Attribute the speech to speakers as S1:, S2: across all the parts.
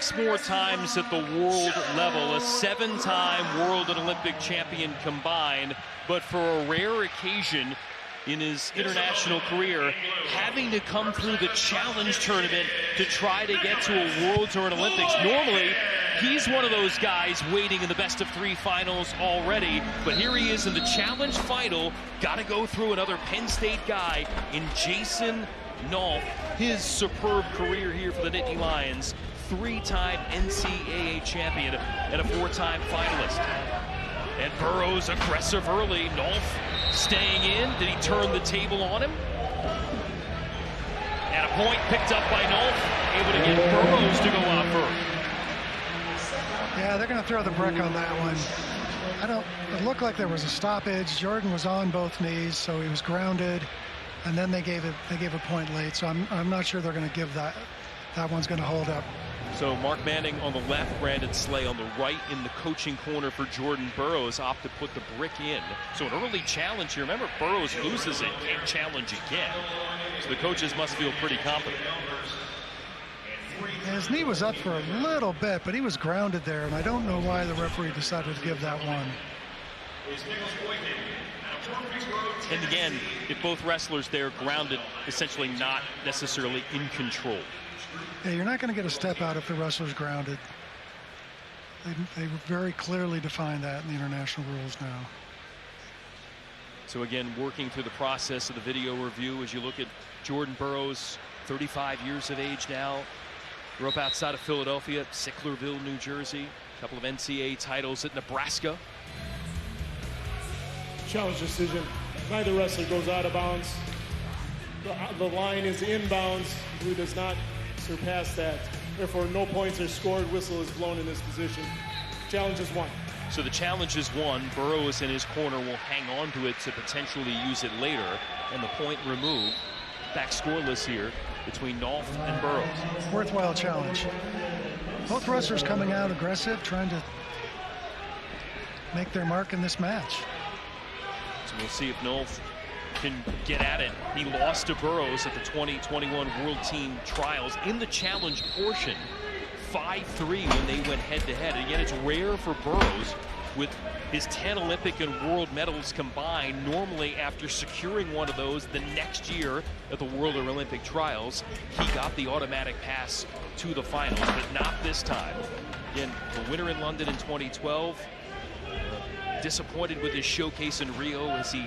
S1: 6 more times at the world level, a 7-time world and Olympic champion combined, but for a rare occasion in his international career, having to come through the challenge tournament to try to get to a Worlds or an Olympics. Normally, he's one of those guys waiting in the best-of-3 finals already, but here he is in the challenge final. Got to go through another Penn State guy in Jason Nolf. His superb career here for the Nittany Lions, 3-time NCAA champion and a 4-time finalist. And Burrows aggressive early. Nolf staying in. Did he turn the table on him? At a point picked up by Nolf, able to get Burrows to go out first.
S2: Yeah, they're going to throw the brick on that one. It looked like there was a stoppage. Jordan was on both knees, so he was grounded, and then they gave a point late. So I'm not sure they're going to give that. That one's going to hold up.
S1: So Mark Manning on the left, Brandon Slay on the right in the coaching corner for Jordan Burrows. Opt to put the brick in. So an early challenge here. Remember, Burrows loses it, can't challenge again. So the coaches must feel pretty confident.
S2: His knee was up for a little bit, but he was grounded there, and I don't know why the referee decided to give that one.
S1: And again, if both wrestlers there grounded, essentially not necessarily in control.
S2: Yeah, you're not going to get a step out if the wrestler's grounded. They very clearly define that in the international rules now.
S1: So again, working through the process of the video review as you look at Jordan Burrows, 35 years of age now. Grew up outside of Philadelphia, Sicklerville, New Jersey. A couple of NCAA titles at Nebraska.
S3: Challenge decision. Neither wrestler goes out of bounds. The line is inbounds. Blue does not surpass that. Therefore, no points are scored. Whistle is blown in this position. Challenge is won.
S1: So the challenge is won. Burrows in his corner will hang on to it to potentially use it later. And the point removed. Back scoreless here between Nolf and Burrows.
S2: Worthwhile challenge. Both wrestlers coming out aggressive, trying to make their mark in this match.
S1: So we'll see if Nolf can get at it. He lost to Burrows at the 2021 World Team Trials in the challenge portion, 5-3 when they went head-to-head. Again, it's rare for Burrows with his 10 Olympic and world medals combined. Normally, after securing one of those the next year at the World or Olympic Trials, he got the automatic pass to the finals, but not this time. Again, the winner in London in 2012, disappointed with his showcase in Rio as he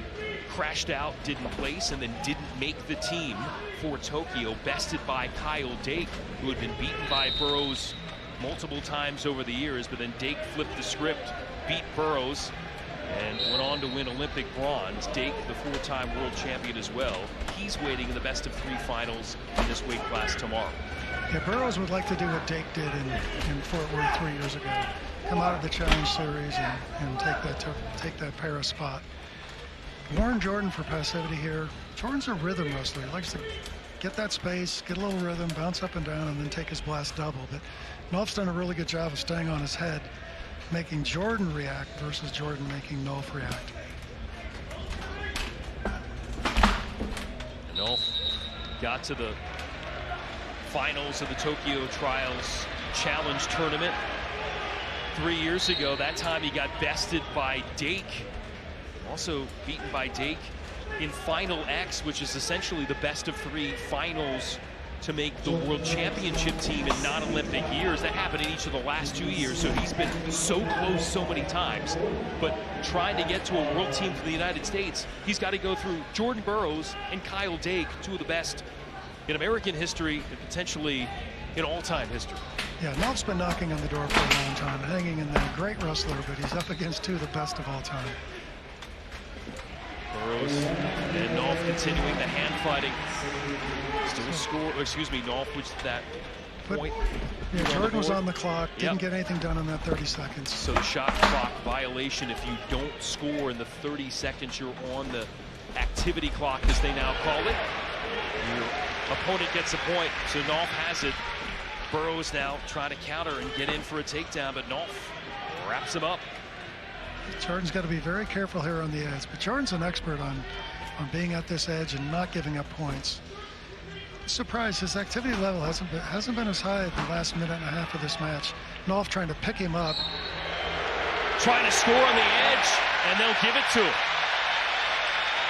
S1: crashed out, didn't place, and then didn't make the team for Tokyo. Bested by Kyle Dake, who had been beaten by Burrows multiple times over the years, but then Dake flipped the script, beat Burrows, and went on to win Olympic bronze. Dake, the 4-time world champion as well. He's waiting in the best-of-3 finals in this weight class tomorrow.
S2: Yeah, Burrows would like to do what Dake did in Fort Worth 3 years ago. Come out of the challenge series and take that para spot. Warn Jordan for passivity here. Jordan's a rhythm wrestler. He likes to get that space, get a little rhythm, bounce up and down, and then take his blast double. But Nolf's done a really good job of staying on his head, making Jordan react versus Jordan making Nolf react.
S1: Nolf got to the finals of the Tokyo Trials Challenge Tournament 3 years ago. That time he got bested by Dake. Also beaten by Dake in Final X, which is essentially the best-of-3 finals to make the World Championship team in non-Olympic years. That happened in each of the last 2 years, so he's been so close so many times. But trying to get to a world team for the United States, he's got to go through Jordan Burrows and Kyle Dake, 2 of the best in American history and potentially in all-time history.
S2: Yeah, Nolf's been knocking on the door for a long time, hanging in there. Great wrestler, but he's up against 2 of the best of all time.
S1: Burrows and Nolf continuing the hand fighting. Still score, excuse me, Nolf was that point.
S2: Yeah, Jordan was on the clock, didn't get anything done in that 30 seconds.
S1: So the shot clock violation, if you don't score in the 30 seconds, you're on the activity clock, as they now call it. Your opponent gets a point, so Nolf has it. Burrows now trying to counter and get in for a takedown, but Nolf wraps him up.
S2: Jordan's got to be very careful here on the edge, but Jordan's an expert on being at this edge and not giving up points. surprised his activity level hasn't been as high at the last minute and a half of this match. Nolf trying to pick him up.
S1: Trying to score on the edge, and they'll give it to him.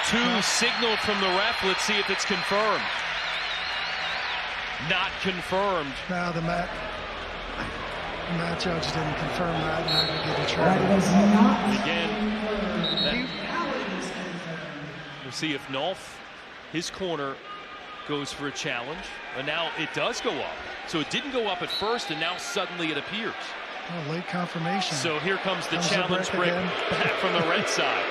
S1: Two signaled from the ref. Let's see if it's confirmed. Not confirmed.
S2: Now the mat judge didn't confirm that. Now they get a try.
S1: Again, we'll see if Nolf, his corner, goes for a challenge. And now it does go up. So it didn't go up at first, and now suddenly it appears.
S2: Oh, late confirmation.
S1: So here comes the challenge break back from the red side.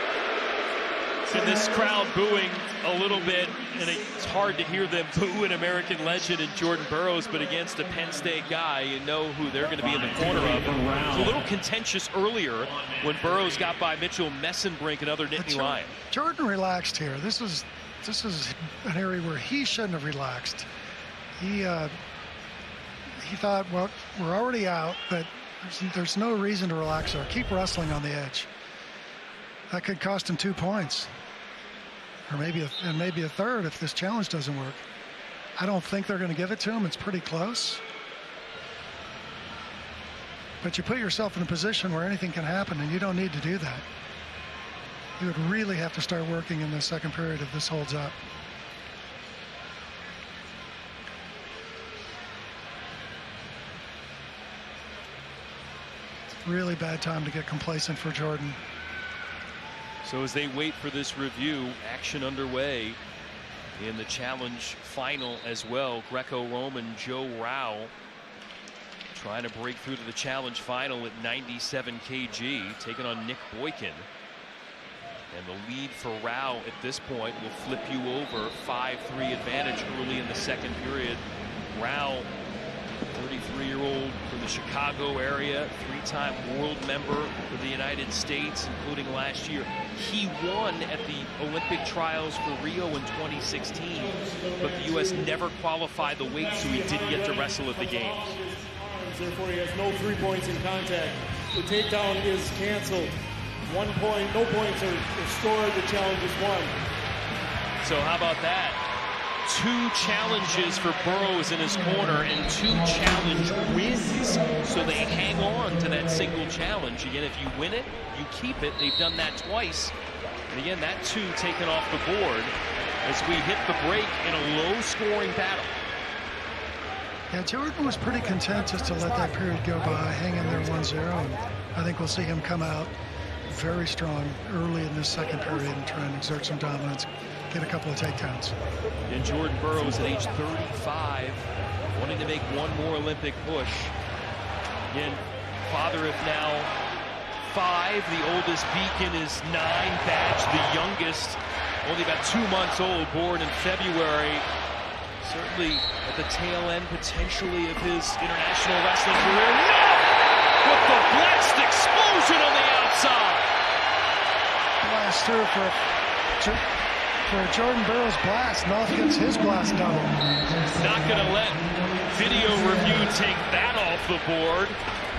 S1: And this crowd booing a little bit, and it's hard to hear them boo an American legend in Jordan Burroughs, but against a Penn State guy, you know who they're going to be in the corner of. It was a little contentious earlier when Burroughs got by Mitchell Messenbrink, another Nittany Lion.
S2: Jordan relaxed here. This is an area where he shouldn't have relaxed. He thought, well, we're already out, but there's no reason to relax or keep wrestling on the edge. That could cost him 2 points, or maybe a third if this challenge doesn't work. I don't think they're going to give it to him. It's pretty close. But you put yourself in a position where anything can happen, and you don't need to do that. You would really have to start working in the second period if this holds up. It's a really bad time to get complacent for Jordan.
S1: So as they wait for this review, action underway in the challenge final as well. Greco-Roman Joe Rao trying to break through to the challenge final at 97 kg, taking on Nick Boykin. And the lead for Rao at this point will flip you over. 5-3 advantage early in the second period. Rao, 33-year-old from the Chicago area, 3-time world member for the United States, including last year. He won at the Olympic trials for Rio in 2016, but the U.S. never qualified the weight, so he didn't get to wrestle at the games.
S3: Therefore, he has no 3 points in contact. The takedown is canceled. 1 point, no points are scored. The challenge is won.
S1: So how about that? 2 challenges for Burroughs in his corner and 2 challenge wins. So they hang on to that single challenge. Again, if you win it, you keep it. They've done that twice. And again, that 2 taken off the board as we hit the break in a low-scoring battle.
S2: Yeah, Jordan was pretty content just to let that period go by, hang in there 1-0. And I think we'll see him come out very strong early in this second period and try and exert some dominance, get a couple of takedowns.
S1: And Jordan Burroughs at age 35, wanting to make one more Olympic push. Again, father of now 5, the oldest Beacon is 9, Badge the youngest, only about 2 months old, born in February. Certainly at the tail end potentially of his international wrestling career. No! With the blast explosion on the outside.
S2: Blast through for a Jordan Burroughs blast. Nolf gets his blast double.
S1: Not going to let video review take that off the board.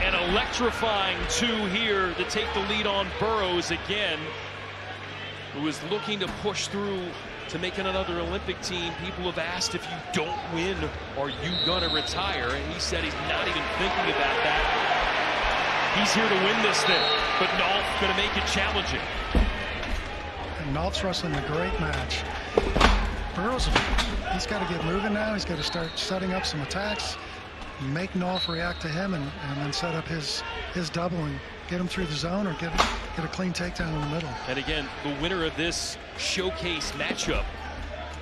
S1: An electrifying 2 here to take the lead on Burroughs again, who is looking to push through to make another Olympic team. People have asked, if you don't win, are you going to retire? And he said he's not even thinking about that. He's here to win this thing, but Nolf going to make it challenging.
S2: And Nolf's wrestling a great match. Burroughs, he's got to get moving now. He's got to start setting up some attacks, make Nolf react to him, and then set up his double and get him through the zone or get a clean takedown in the middle.
S1: And again, the winner of this showcase matchup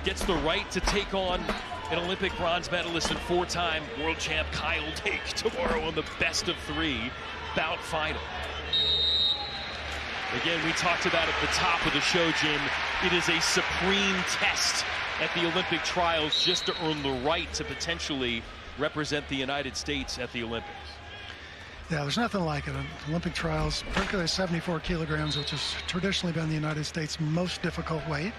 S1: gets the right to take on an Olympic bronze medalist and 4-time world champ Kyle Dake tomorrow on the best of 3 bout final. Again, we talked about at the top of the show, Jim, it is a supreme test at the Olympic trials just to earn the right to potentially represent the United States at the Olympics.
S2: Yeah, there's nothing like it. Olympic trials, particularly 74 kilograms, which has traditionally been the United States' most difficult weight.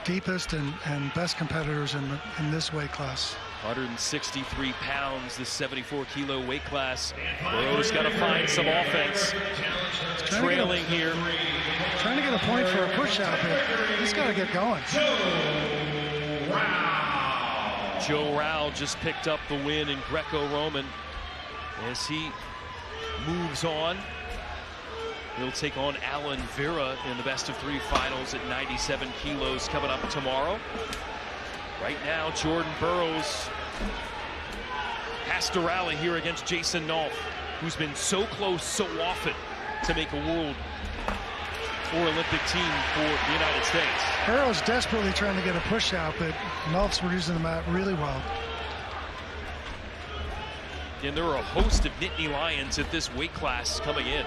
S2: Deepest and best competitors in this weight class.
S1: 163 pounds, the 74-kilo weight class. Burroughs got to find some offense. Trailing here.
S2: Trying to get a point for a push-out, but he's got to get going.
S1: Joe Rao just picked up the win in Greco-Roman as he moves on. He'll take on Alan Vera in the best-of-3 finals at 97 kilos coming up tomorrow. Right now, Jordan Burroughs has to rally here against Jason Nolf, who's been so close so often to make a world or Olympic team for the United States.
S2: Burroughs desperately trying to get a push out, but Nolf's using the mat really well.
S1: And there are a host of Nittany Lions at this weight class coming in.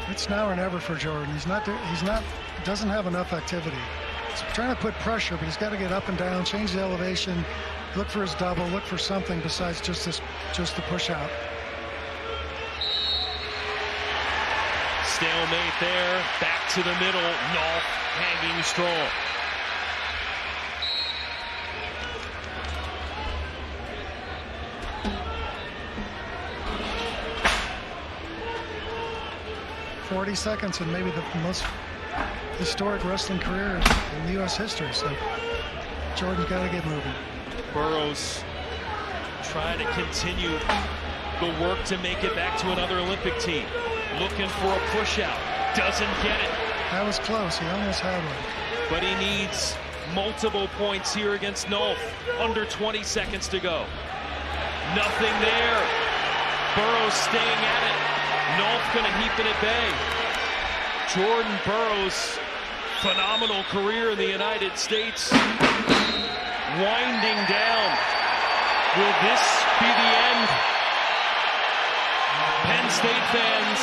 S2: It's now or never for Jordan. Doesn't have enough activity. He's trying to put pressure, but he's got to get up and down, change the elevation, look for his double, look for something besides just the push out.
S1: Stalemate there, back to the middle, Nolf hanging strong.
S2: .40 seconds and maybe the most historic wrestling career in the U.S. history. So Jordan's got to get moving.
S1: Burroughs trying to continue the work to make it back to another Olympic team. Looking for a push out. Doesn't get it.
S2: That was close. He almost had one.
S1: But he needs multiple points here against Nolf. Under 20 seconds to go. Nothing there. Burroughs staying at it. Nolf going to keep it at bay. Jordan Burroughs, phenomenal career in the United States. Winding down. Will this be the end? Penn State fans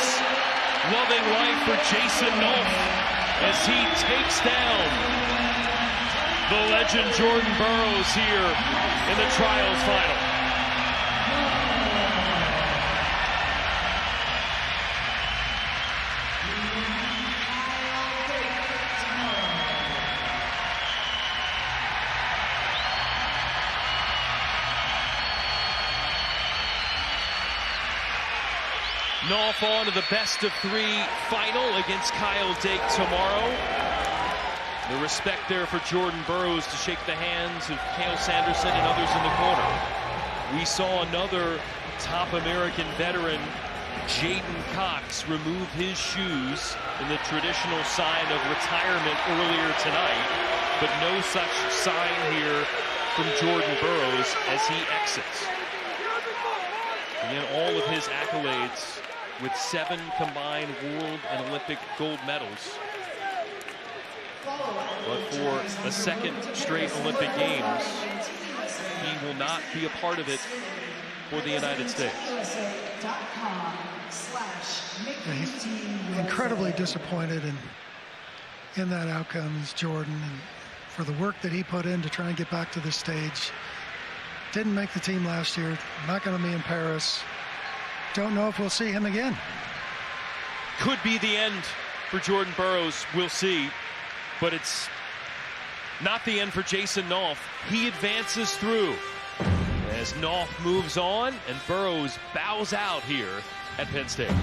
S1: loving life for Jason Nolf as he takes down the legend Jordan Burroughs here in the trials final. Nolf on to the best-of-3 final against Kyle Dake tomorrow. The respect there for Jordan Burroughs to shake the hands of Cael Sanderson and others in the corner. We saw another top American veteran, Jaden Cox, remove his shoes in the traditional sign of retirement earlier tonight, but no such sign here from Jordan Burroughs as he exits. Again, all of his accolades with 7 combined world and Olympic gold medals. But for a second straight Olympic Games, he will not be a part of it for the United States.
S2: Yeah, he's incredibly disappointed in that outcome as Jordan, and for the work that he put in to try and get back to the stage. Didn't make the team last year, not going to be in Paris. Don't know if we'll see him again.
S1: Could be the end for Jordan Burroughs, we'll see. But it's not the end for Jason Nolf. He advances through as Nolf moves on and Burroughs bows out here at Penn State.